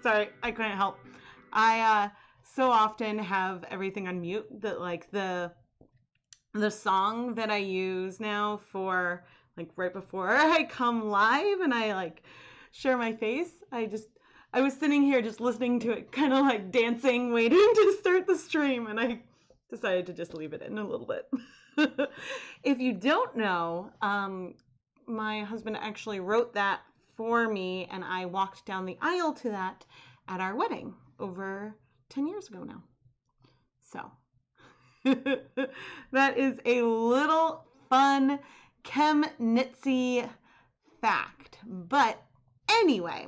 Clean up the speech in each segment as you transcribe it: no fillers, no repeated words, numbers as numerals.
Sorry, I couldn't help. I so often have everything on mute that like the song that I use now for like right before I come live and I like share my face, I was sitting here just listening to it, kind of like dancing, waiting to start the stream, and I decided to just leave it in a little bit. If you don't know, my husband actually wrote that for me, and I walked down the aisle to that at our wedding over 10 years ago now. So that is a little fun ChemKnitsy fact. But anyway,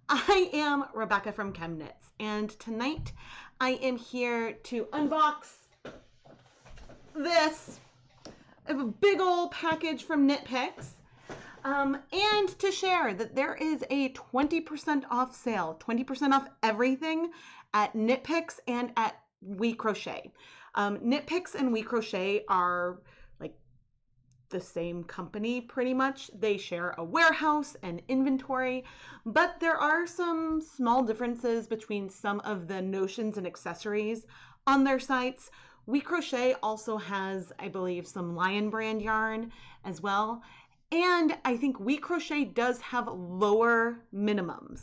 I am Rebecca from ChemKnits, and tonight I am here to unbox this. I have a big old package from KnitPicks, and to share that there is a 20% off sale, 20% off everything at KnitPicks and at WeCrochet. KnitPicks and WeCrochet are like the same company pretty much. They share a warehouse and inventory, but there are some small differences between some of the notions and accessories on their sites. WeCrochet also has, I believe, some Lion brand yarn as well. And I think WeCrochet does have lower minimums.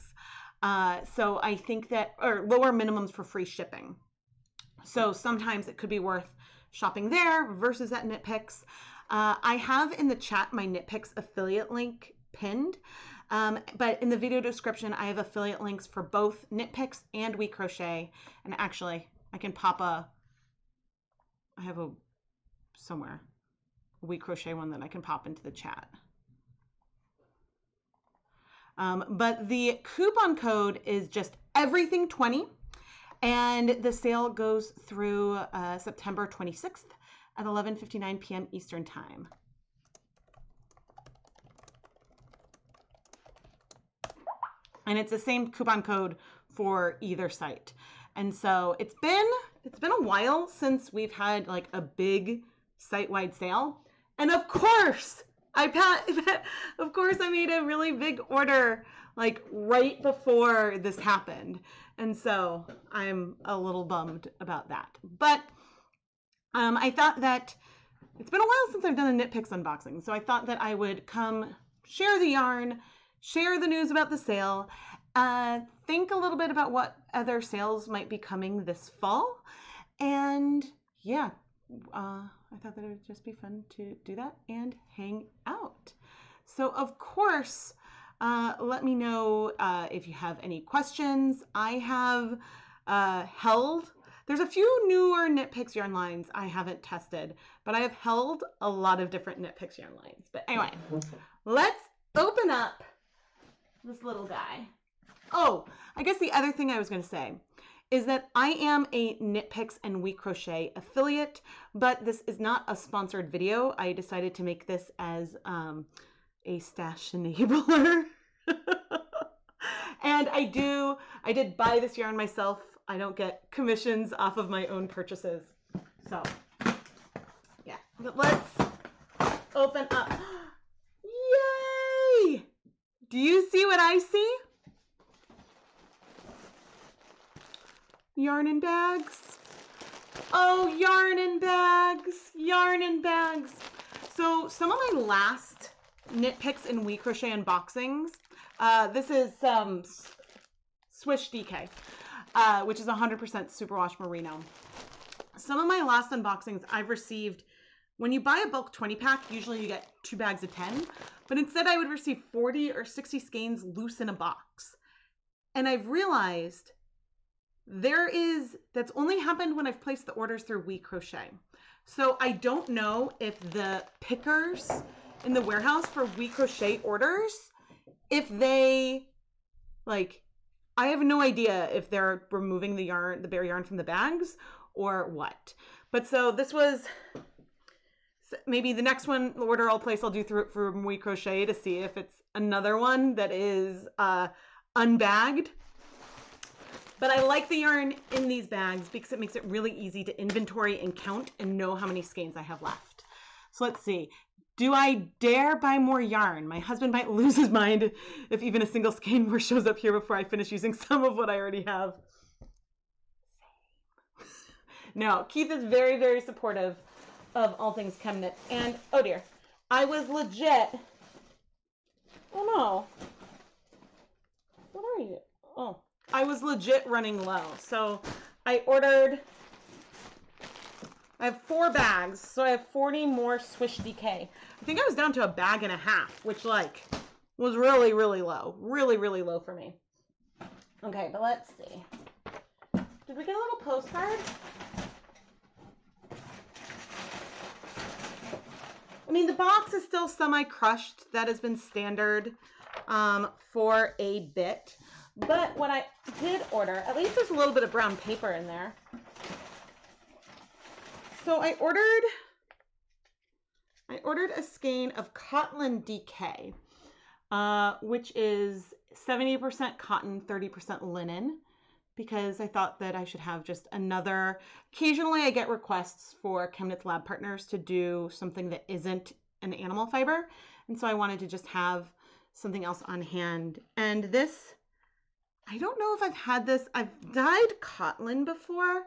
So I think that, or lower minimums for free shipping. So sometimes it could be worth shopping there versus at KnitPicks. I have in the chat my KnitPicks affiliate link pinned, but in the video description, I have affiliate links for both KnitPicks and WeCrochet. And actually, I can pop I have somewhere, a WeCrochet one that I can pop into the chat. But the coupon code is just everything20. And the sale goes through September 26th at 11:59 p.m. Eastern Time. And it's the same coupon code for either site. And so it's been a while since we've had like a big site-wide sale. And of course, I made a really big order like right before this happened. And so I'm a little bummed about that. But I thought that it's been a while since I've done a KnitPicks unboxing. So I thought that I would come share the yarn, share the news about the sale, think a little bit about what other sales might be coming this fall. And yeah, I thought that it would just be fun to do that and hang out. So of course, let me know if you have any questions. I have held, there's a few newer KnitPicks yarn lines I haven't tested, but I have held a lot of different KnitPicks yarn lines. But anyway, let's open up this little guy. Oh, I guess the other thing I was going to say is that I am a KnitPicks and WeCrochet affiliate, but this is not a sponsored video. I decided to make this as a stash enabler. And I did buy this yarn myself. I don't get commissions off of my own purchases. So yeah, but let's open up. Yay! Do you see what I see? Yarn and bags. Oh, yarn and bags, yarn and bags. So some of my last KnitPicks and WeCrochet unboxings, this is Swish DK, which is 100% superwash merino. Some of my last unboxings I've received, when you buy a bulk 20 pack, usually you get 2 bags of 10, but instead I would receive 40 or 60 skeins loose in a box. And I've realized that's only happened when I've placed the orders through WeCrochet. So I don't know if the pickers in the warehouse for WeCrochet orders, if they, like, I have no idea if they're removing the yarn, the bare yarn from the bags or what. But so this was, maybe the next one, the order I'll place, I'll do from WeCrochet to see if it's another one that is unbagged. But I like the yarn in these bags because it makes it really easy to inventory and count and know how many skeins I have left. So let's see. Do I dare buy more yarn? My husband might lose his mind if even a single skein more shows up here before I finish using some of what I already have. No, Keith is very, very supportive of all things ChemKnits. And, oh dear, I was legit, oh no, what are you? Oh, I was legit running low. So I have 4 bags, so I have 40 more Swish DK. I think I was down to a bag and a half, which like was really, really low. Really, really low for me. Okay, but let's see. Did we get a little postcard? I mean, the box is still semi-crushed. That has been standard for a bit. But what I did order, at least there's a little bit of brown paper in there. So I ordered a skein of Kotlin DK, which is 70% cotton, 30% linen, because I thought that I should have just another. Occasionally I get requests for ChemKnits lab partners to do something that isn't an animal fiber. And so I wanted to just have something else on hand. And this, I don't know if I've had this. I've dyed Kotlin before,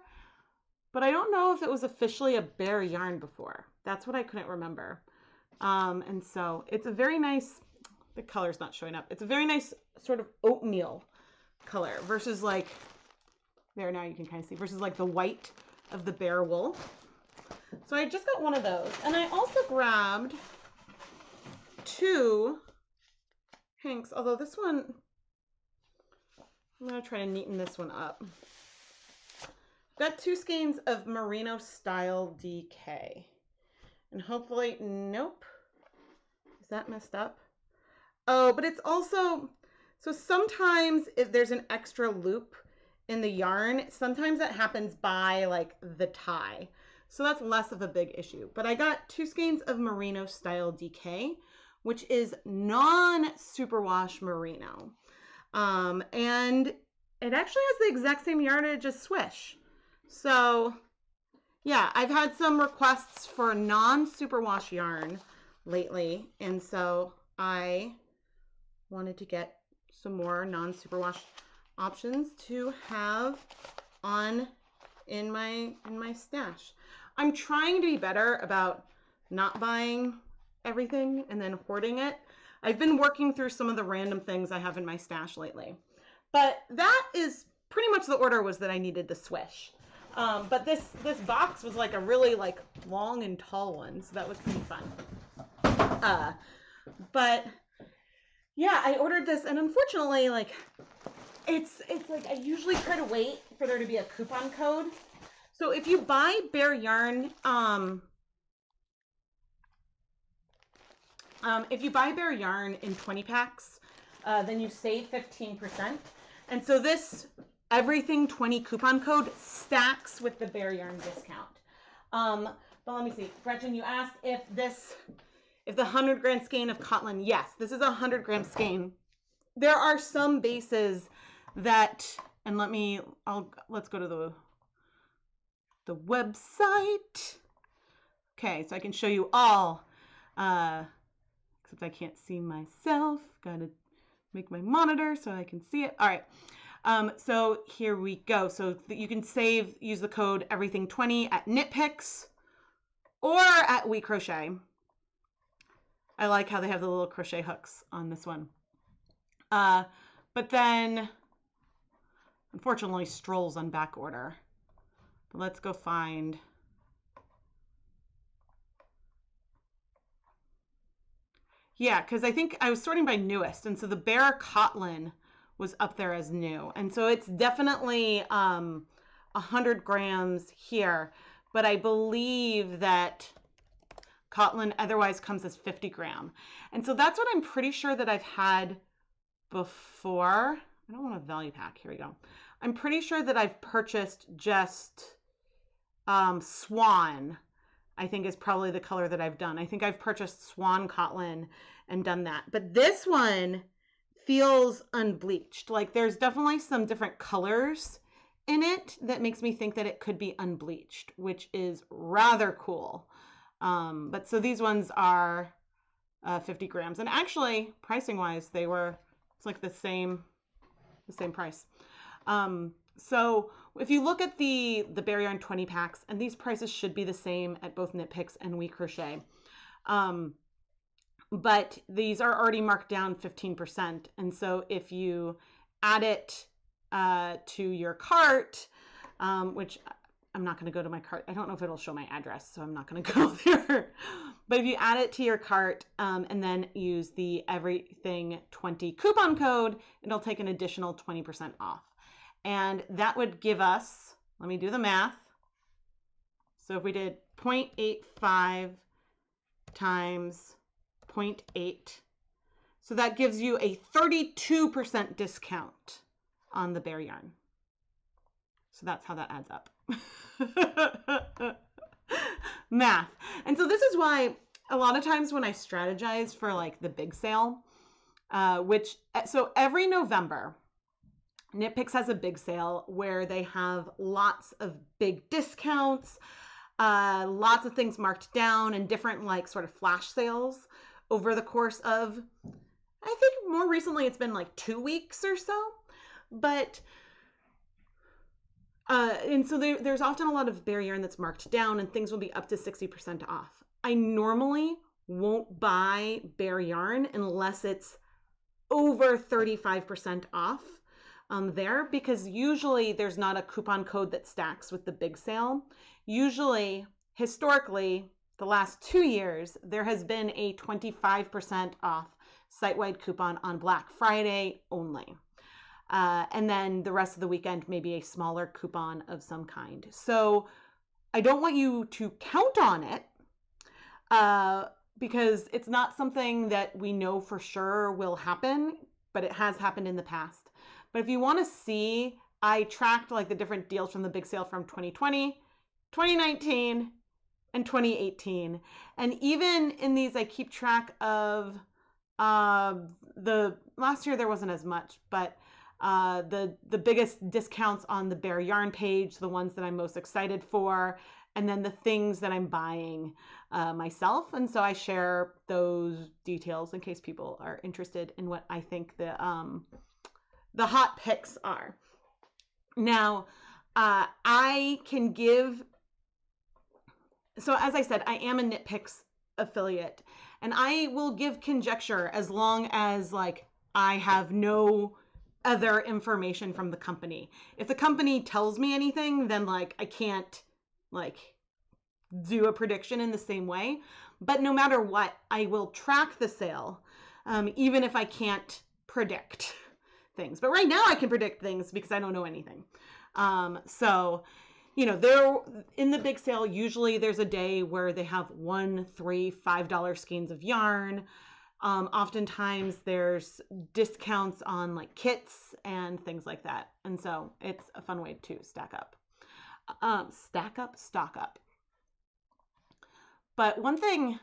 but I don't know if it was officially a bare yarn before. That's what I couldn't remember. And so it's a very nice, the color's not showing up. It's a very nice sort of oatmeal color versus like, there now you can kind of see, versus like the white of the bare wool. So I just got one of those. And I also grabbed 2 hanks, although this one, I'm gonna try to neaten this one up. Got 2 skeins of Merino style DK. And hopefully, nope. Is that messed up? Oh, but it's also, so sometimes if there's an extra loop in the yarn, sometimes that happens by like the tie. So that's less of a big issue. But I got 2 skeins of Merino style DK, which is non-superwash merino. And it actually has the exact same yardage as Swish. So yeah, I've had some requests for non-superwash yarn lately. And so I wanted to get some more non-superwash options to have on in my stash. I'm trying to be better about not buying everything and then hoarding it. I've been working through some of the random things I have in my stash lately. But that is pretty much the order, was that I needed the Swish. But this box was like a really like long and tall one, so that was pretty fun. But yeah, I ordered this, and unfortunately, like it's like I usually try to wait for there to be a coupon code. So if you buy bare yarn, if you buy bare yarn in 20 packs, then you save 15%. And so this everything 20 coupon code stacks with the bare yarn discount. But let me see, Gretchen, you asked if the 100 gram skein of Kotlin. Yes, this is a 100 gram skein. There are some bases that, and let's go to the website. Okay, so I can show you all, except I can't see myself. Gotta make my monitor so I can see it. All right. So here we go. So you can use the code everything20 at KnitPicks or at WeCrochet. I like how they have the little crochet hooks on this one. But then, unfortunately, Stroll's on back order. But let's go find. Yeah, because I think I was sorting by newest, and so the bare Kotlin was up there as new. And so it's definitely 100 grams here, but I believe that Kotlin otherwise comes as 50 gram. And so that's what I'm pretty sure that I've had before. I don't want a value pack. Here we go. I'm pretty sure that I've purchased just Swan, I think is probably the color that I've done. I think I've purchased Swan Kotlin and done that. But this one feels unbleached. Like there's definitely some different colors in it that makes me think that it could be unbleached, which is rather cool. But so these ones are 50 grams. And actually, pricing wise, it's like the same price. So if you look at the Bare Yarn 20 packs, and these prices should be the same at both KnitPicks and WeCrochet. But these are already marked down 15%. And so if you add it to your cart, which I'm not going to go to my cart. I don't know if it'll show my address, so I'm not going to go there. But if you add it to your cart and then use the Everything 20 coupon code, it'll take an additional 20% off. And that would give us, let me do the math. So if we did 0.85 times 0.8, so that gives you a 32% discount on the Bare Yarn. So that's how that adds up. Math. And so this is why a lot of times when I strategize for like the big sale, so every November, KnitPicks has a big sale where they have lots of big discounts, lots of things marked down, and different like sort of flash sales over the course of, I think more recently it's been like 2 weeks or so. But and so there's often a lot of Bare Yarn that's marked down, and things will be up to 60% off. I normally won't buy Bare Yarn unless it's over 35% off there, because usually there's not a coupon code that stacks with the big sale. Usually, historically, the last 2 years, there has been a 25% off site-wide coupon on Black Friday only. And then the rest of the weekend, maybe a smaller coupon of some kind. So I don't want you to count on it because it's not something that we know for sure will happen, but it has happened in the past. But if you want to see, I tracked like the different deals from the big sale from 2020, 2019, and 2018. And even in these, I keep track of the last year there wasn't as much, but the biggest discounts on the Bare Yarn page, the ones that I'm most excited for, and then the things that I'm buying myself. And so I share those details in case people are interested in what I think the hot picks are. Now, I can give, so as I said, I am a KnitPicks affiliate, and I will give conjecture as long as like I have no other information from the company. If the company tells me anything, then like I can't like do a prediction in the same way. But no matter what, I will track the sale, even if I can't predict things. But right now I can predict things because I don't know anything. So, you know, there in the big sale, usually there's a day where they have $1, $3, $5 skeins of yarn. Oftentimes there's discounts on like kits and things like that. And so it's a fun way to stack up. Stock up. But one thing,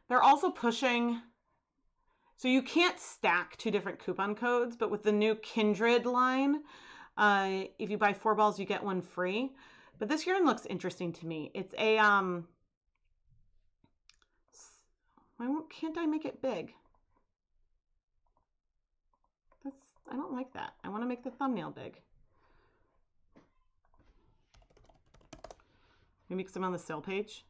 they're also pushing, so you can't stack 2 different coupon codes, but with the new Kindred line, if you buy 4 balls, you get 1 free. But this yarn looks interesting to me. It's a, can't I make it big? I don't like that. I want to make the thumbnail big. Maybe because I'm on the sale page.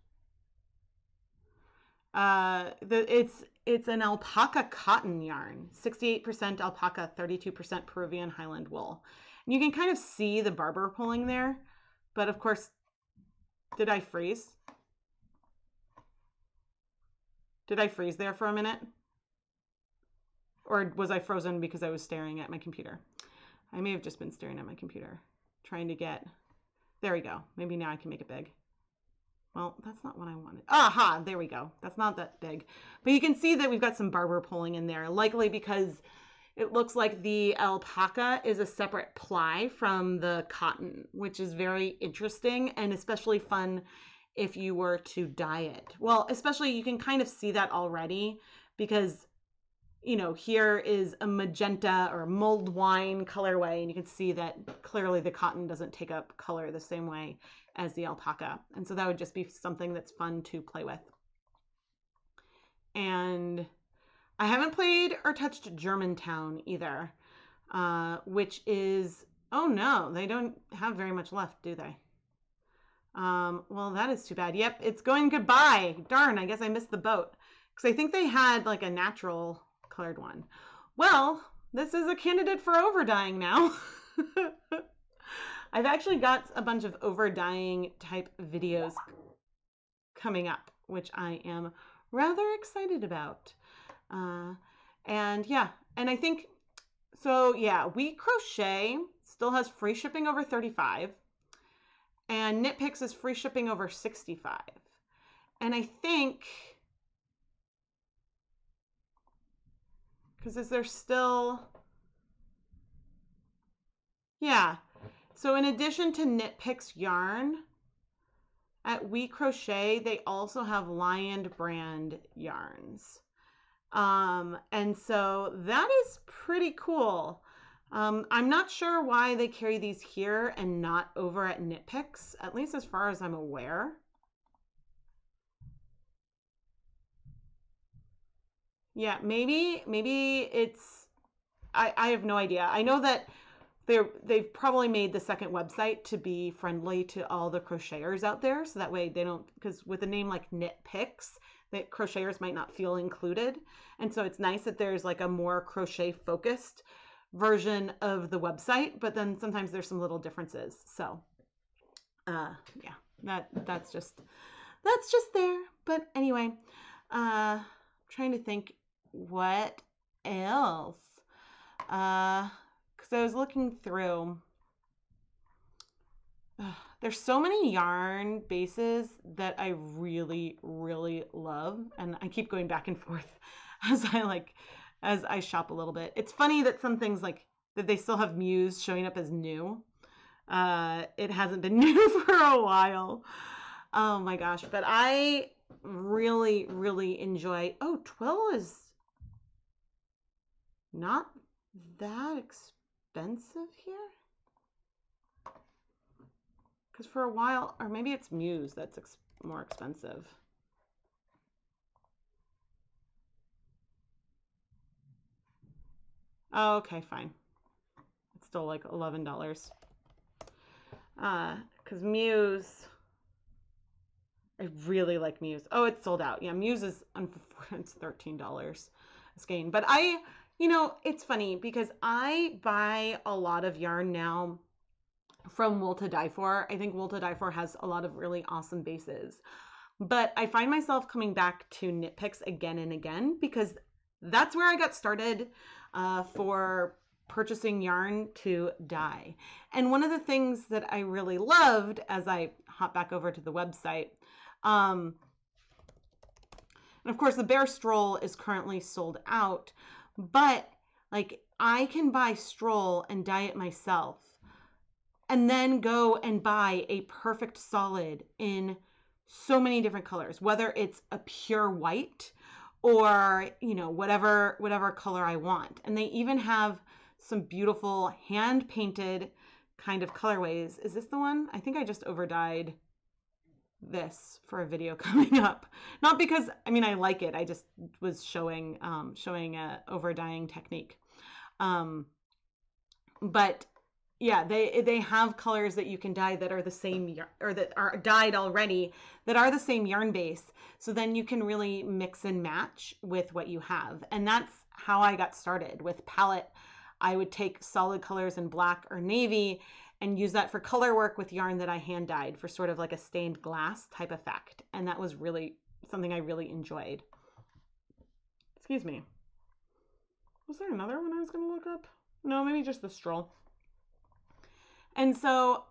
It's an alpaca cotton yarn, 68% alpaca, 32% Peruvian Highland wool. And you can kind of see the barber pulling there, but of course, did I freeze? Did I freeze there for a minute? Or was I frozen because I was staring at my computer? I may have just been staring at my computer, trying to get, there we go. Maybe now I can make it big. Well, that's not what I wanted. Aha, there we go. That's not that big. But you can see that we've got some barber pulling in there, likely because it looks like the alpaca is a separate ply from the cotton, which is very interesting and especially fun if you were to dye it. Well, especially you can kind of see that already because, you know, here is a magenta or mulled wine colorway, and you can see that clearly the cotton doesn't take up color the same way as the alpaca. And so that would just be something that's fun to play with. And I haven't played or touched Germantown either, which is, oh no, they don't have very much left, do they? Well, that is too bad. Yep, it's going goodbye. Darn, I guess I missed the boat. Because I think they had like a natural colored one. Well, this is a candidate for overdyeing now. I've actually got a bunch of overdyeing type videos coming up, which I am rather excited about. And yeah, and I think, so yeah, WeCrochet still has free shipping over $35. And KnitPicks is free shipping over $65. And I think, because is there still, yeah. So in addition to KnitPicks yarn, at WeCrochet, they also have Lion brand yarns. And so that is pretty cool. I'm not sure why they carry these here and not over at KnitPicks, at least as far as I'm aware. Yeah, maybe it's, I have no idea. I know that they've probably made the second website to be friendly to all the crocheters out there, so that way they don't, because with a name like KnitPicks, that crocheters might not feel included. And so it's nice that there's like a more crochet focused version of the website, but then sometimes there's some little differences. So yeah, that's just there. But anyway, trying to think what else, because I was looking through, there's so many yarn bases that I really love, and I keep going back and forth as I shop a little bit. It's funny that some things like that they still have Muse showing up as new. It hasn't been new for a while. Oh my gosh, but I really enjoy, oh, twill is not that expensive here. Because for a while, or maybe it's Muse that's more expensive. Oh, okay, fine. It's still like $11. Because Muse, I really like Muse. Oh, it's sold out. Yeah, Muse is, it's $13 a skein. But you know, it's funny because I buy a lot of yarn now from Wool to Die For. I think Wool to Die For has a lot of really awesome bases. But I find myself coming back to KnitPicks again and again because that's where I got started for purchasing yarn to dye. And one of the things that I really loved as I hop back over to the website, and of course the Bear Stroll is currently sold out, but like I can buy Stroll and dye it myself and then go and buy a perfect solid in so many different colors, whether it's a pure white or, you know, whatever color I want. And they even have some beautiful hand painted kind of colorways. Is this the one? I think I just overdyed this for a video coming up. Not because, I mean, I like it. I just was showing a overdyeing technique. But yeah, they have colors that you can dye that are the same, or that are dyed already, that are the same yarn base. So then you can really mix and match with what you have. And that's how I got started with palette. I would take solid colors in black or navy and use that for color work with yarn that I hand dyed for sort of like a stained glass type effect. And that was really something I really enjoyed. Excuse me. Was there another one I was going to look up? No, maybe just the Stroll. And so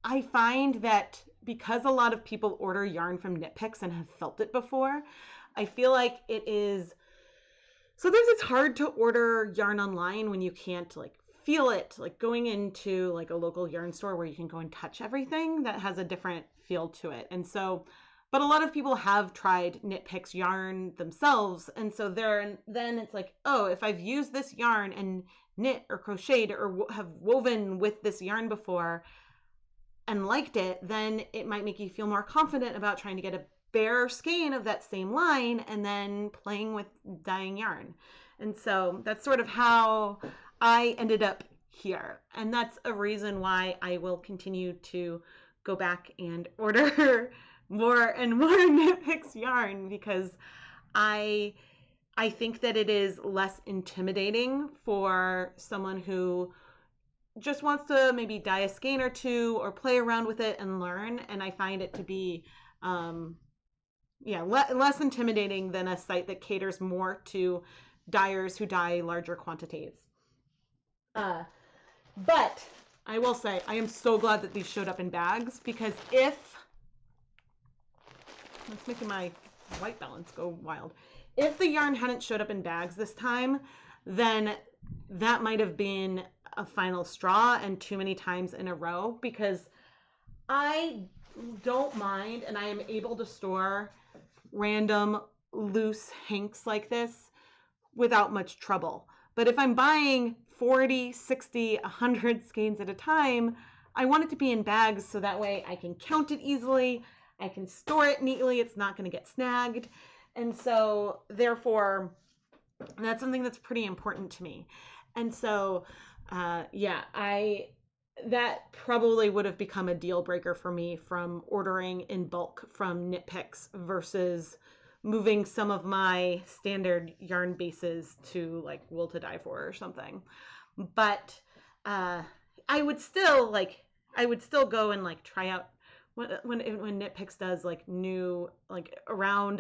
I find that because a lot of people order yarn from KnitPicks and have felt it before, I feel like it is, sometimes it's hard to order yarn online when you can't like feel it, like going into like a local yarn store where you can go and touch everything that has a different feel to it. And so, but a lot of people have tried KnitPicks yarn themselves. And so then it's like, oh, if I've used this yarn and knit or crocheted or have woven with this yarn before and liked it, then it might make you feel more confident about trying to get a bare skein of that same line and then playing with dyeing yarn. And so that's sort of how I ended up here. And that's a reason why I will continue to go back and order more and more KnitPicks yarn, because I think that it is less intimidating for someone who just wants to maybe dye a skein or two or play around with it and learn. And I find it to be less intimidating than a site that caters more to dyers who dye larger quantities. But I will say, I am so glad that these showed up in bags, because that's making my white balance go wild. If the yarn hadn't showed up in bags this time, then that might have been a final straw and too many times in a row, because I don't mind and I am able to store random loose hanks like this without much trouble. But if I'm buying 40, 60, 100 skeins at a time, I want it to be in bags so that way I can count it easily, I can store it neatly, it's not going to get snagged. And so therefore, that's something that's pretty important to me. And so, that probably would have become a deal breaker for me from ordering in bulk from KnitPicks versus moving some of my standard yarn bases to like Wool to Die For or something. But I would still go and like try out when KnitPicks does like new, like around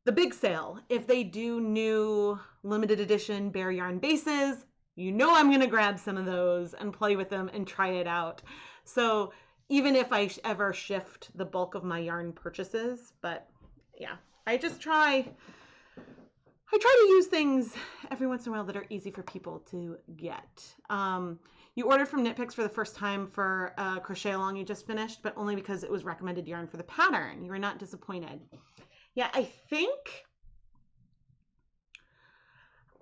the big sale. If they do new limited edition bare yarn bases, you know I'm going to grab some of those and play with them and try it out. So even if I ever shift the bulk of my yarn purchases, but yeah, I try to use things every once in a while that are easy for people to get. You ordered from KnitPicks for the first time for a crochet along you just finished, but only because it was recommended yarn for the pattern. You were not disappointed. Yeah,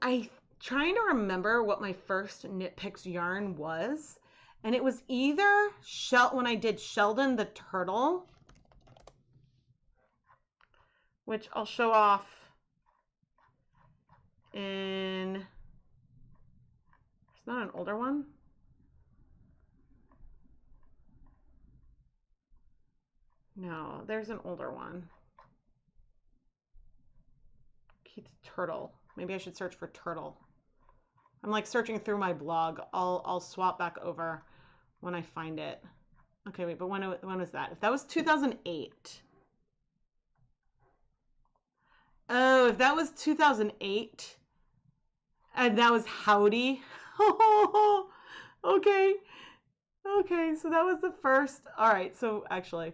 I'm trying to remember what my first KnitPicks yarn was. And it was either when I did Sheldon the Turtle, which I'll show off in, it's not an older one. No, there's an older one. Keith's Turtle. Maybe I should search for Turtle. I'm like searching through my blog. I'll swap back over when I find it. Okay, wait, but when was that? If that was 2008. Oh, if that was 2008 and that was Howdy. Okay. Okay, so that was the first. All right, so actually,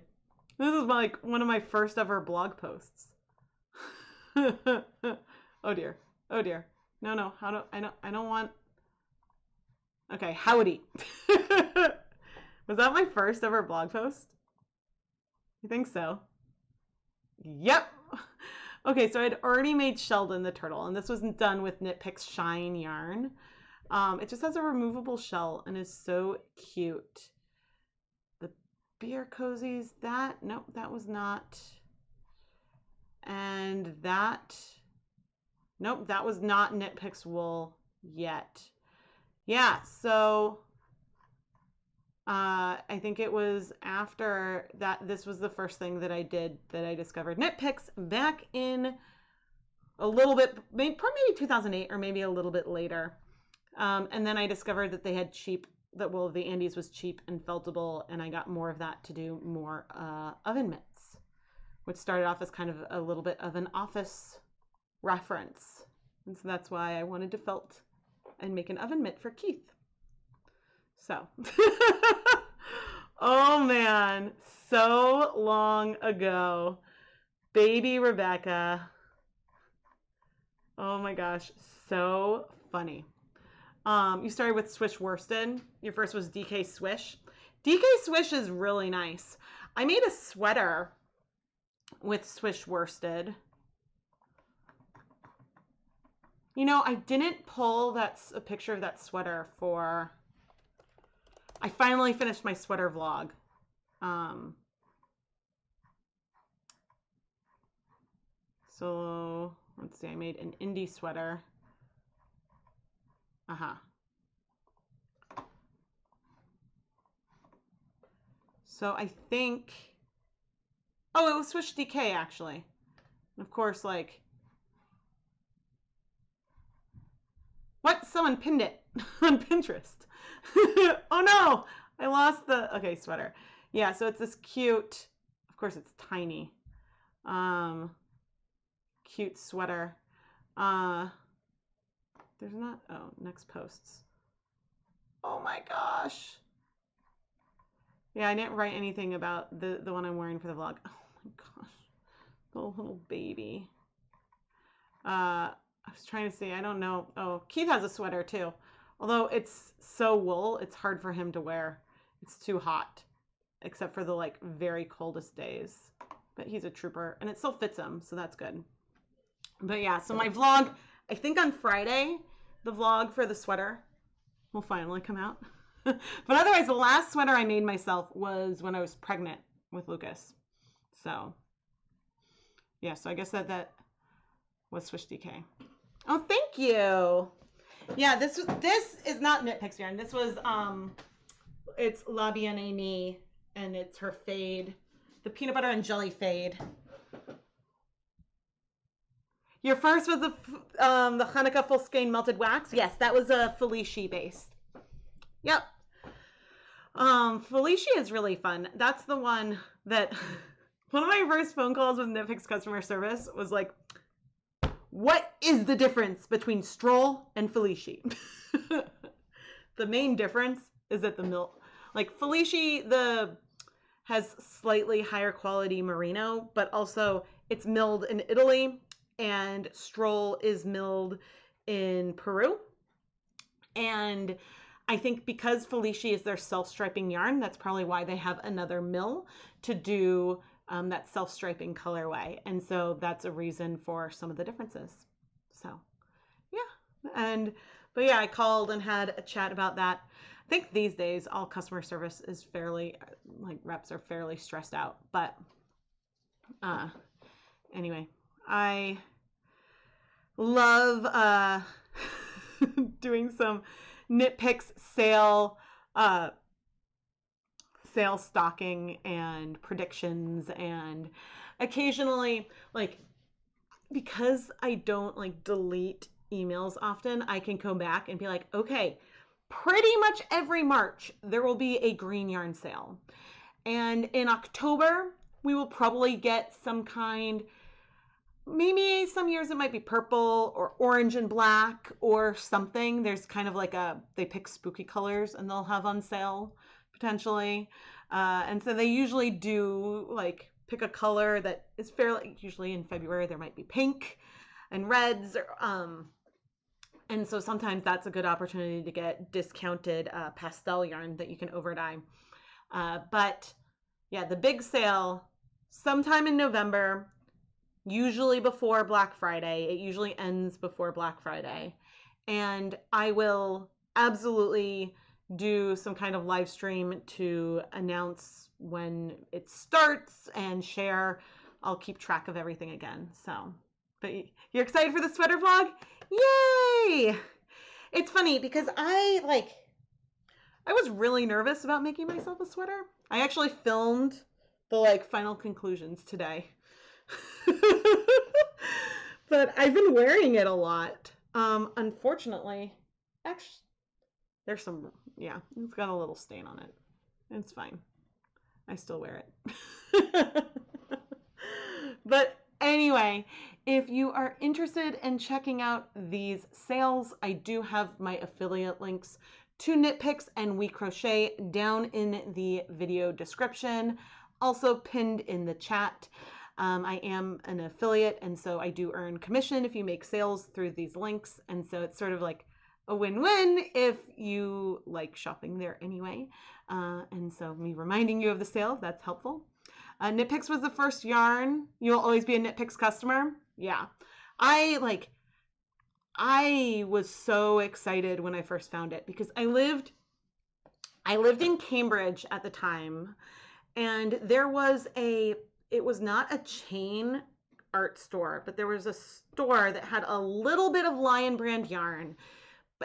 this is like one of my first ever blog posts. Oh dear. Oh dear. No. I don't want. Okay, Howdy. Was that my first ever blog post? I think so. Yep. Okay, so I'd already made Sheldon the Turtle, and this was done with KnitPicks Shine yarn. It just has a removable shell and is so cute. The beer cozies, nope, that was not. And nope, that was not KnitPicks wool yet. Yeah, so I think it was after that, this was the first thing that I did that I discovered KnitPicks back in a little bit, maybe 2008 or maybe a little bit later. And then I discovered that they had that wool of the Andes was cheap and feltable, and I got more of that to do more oven mitts, which started off as kind of a little bit of an office reference. And so that's why I wanted to felt and make an oven mitt for Keith. So, oh man, so long ago, baby Rebecca. Oh my gosh, so funny. You started with Swish worsted. Your first was DK Swish. DK Swish is really nice. I made a sweater with Swish worsted. You know, I didn't pull a picture of that sweater for. I finally finished my sweater vlog. So let's see, I made an indie sweater. So I think, oh, it was Swish DK actually. And of course, like, what? Someone pinned it on Pinterest. Oh no, I lost the, okay, sweater. Yeah, so it's this cute, of course it's tiny, cute sweater. There's not, oh, next posts. Oh my gosh. Yeah, I didn't write anything about the one I'm wearing for the vlog. Oh my gosh, the little baby. I was trying to say, I don't know. Oh, Keith has a sweater too. Although it's so wool, it's hard for him to wear. It's too hot, except for the like very coldest days. But he's a trooper and it still fits him, so that's good. But yeah, so my vlog, I think on Friday, the vlog for the sweater will finally come out. But otherwise, the last sweater I made myself was when I was pregnant with Lucas. So yeah, so I guess that was Swish DK. Oh, thank you. Yeah, this is not KnitPicks yarn. This was it's La Bien-Aimée, and it's her fade, the peanut butter and jelly fade. Your first was the Hanukkah full skein melted wax. Yes, that was a Felicia base. Yep. Felicia is really fun. That's the one that one of my first phone calls with KnitPicks customer service was like, what is the difference between Stroll and Felicia? The main difference is that the mill, like Felicia, has slightly higher quality merino, but also it's milled in Italy, and Stroll is milled in Peru. And I think because Felicia is their self-striping yarn, that's probably why they have another mill to do that self-striping colorway. And so that's a reason for some of the differences. So yeah, but yeah, I called and had a chat about that. I think these days all customer service is fairly, like, reps are fairly stressed out. But anyway, I love doing some KnitPicks sale stocking and predictions, and occasionally, like, because I don't like delete emails often, I can go back and be like, okay, pretty much every March there will be a green yarn sale, and in October we will probably get some kind, maybe some years it might be purple or orange and black or something. There's kind of like they pick spooky colors and they'll have on sale potentially. And so they usually do like pick a color that is fairly, usually in February there might be pink and reds, and so sometimes that's a good opportunity to get discounted pastel yarn that you can over dye. But yeah, the big sale sometime in November, usually before Black Friday. It usually ends before Black Friday. And I will absolutely do some kind of live stream to announce when it starts and share. I'll keep track of everything again. So, but you're excited for the sweater vlog? Yay! It's funny because I was really nervous about making myself a sweater. I actually filmed the final conclusions today. But I've been wearing it a lot. Unfortunately, actually, there's some, yeah, it's got a little stain on it. It's fine. I still wear it. But anyway, if you are interested in checking out these sales, I do have my affiliate links to KnitPicks and WeCrochet down in the video description, also pinned in the chat. I am an affiliate, and so I do earn commission if you make sales through these links, and so it's sort of like a win-win if you like shopping there anyway. And so me reminding you of the sale, that's helpful. KnitPicks was the first yarn. You'll always be a KnitPicks customer. Yeah. I was so excited when I first found it because I lived in Cambridge at the time, and there was it was not a chain art store, but there was a store that had a little bit of Lion Brand yarn,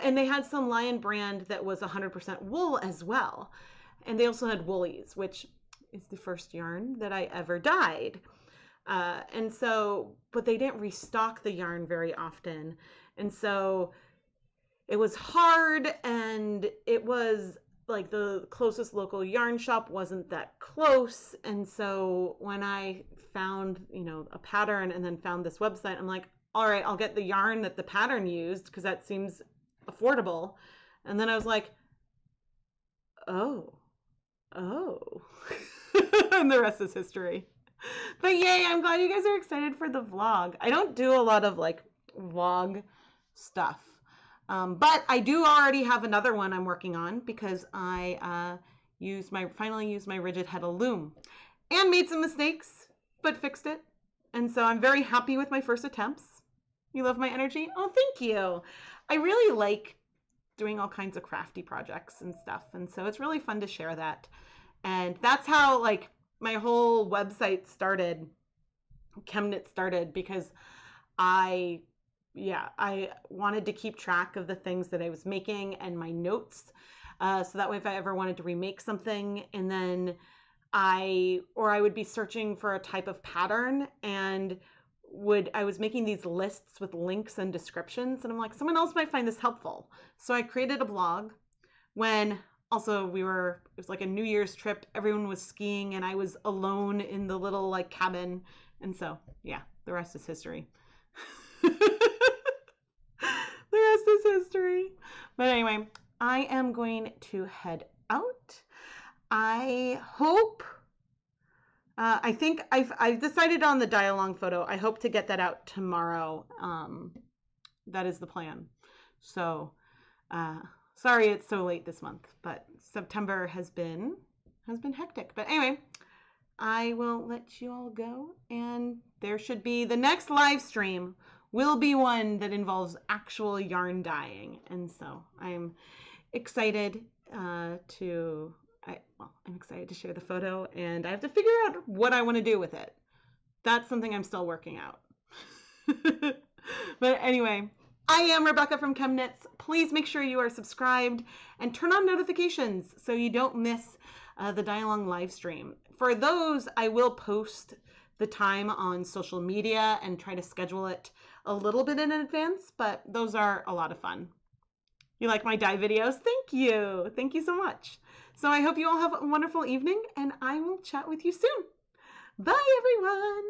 and they had some Lion Brand that was 100% wool as well. And they also had woolies, which is the first yarn that I ever dyed. And so, but they didn't restock the yarn very often. And so it was hard, and it was like the closest local yarn shop wasn't that close. And so when I found, you know, a pattern and then found this website, I'm like, all right, I'll get the yarn that the pattern used because that seems affordable. And then I was like, oh. And the rest is history. But yay, I'm glad you guys are excited for the vlog. I don't do a lot of like vlog stuff. But I do already have another one I'm working on because I finally used my rigid head loom and made some mistakes, but fixed it. And so I'm very happy with my first attempts. You love my energy? Oh, thank you. I really like doing all kinds of crafty projects and stuff. And so it's really fun to share that. And that's how like my whole website started, ChemKnits started, because I wanted to keep track of the things that I was making and my notes. So that way if I ever wanted to remake something, and then I would be searching for a type of pattern, and I was making these lists with links and descriptions, and I'm like, someone else might find this helpful. So I created a blog when also it was like a New Year's trip. Everyone was skiing and I was alone in the little like cabin. And so, yeah, the rest is history. The rest is history. But anyway, I am going to head out. I hope, I think I've decided on the die-along photo. I hope to get that out tomorrow. That is the plan. So, sorry it's so late this month, but September has been hectic. But anyway, I will let you all go, and there should be the next live stream will be one that involves actual yarn dyeing. And so I'm excited I'm excited to share the photo, and I have to figure out what I want to do with it. That's something I'm still working out. But anyway, I am Rebecca from ChemKnits. Please make sure you are subscribed and turn on notifications so you don't miss the die-along live stream. For those, I will post the time on social media and try to schedule it a little bit in advance, but those are a lot of fun. You like my dye videos? Thank you. Thank you so much. So I hope you all have a wonderful evening, and I will chat with you soon. Bye, everyone.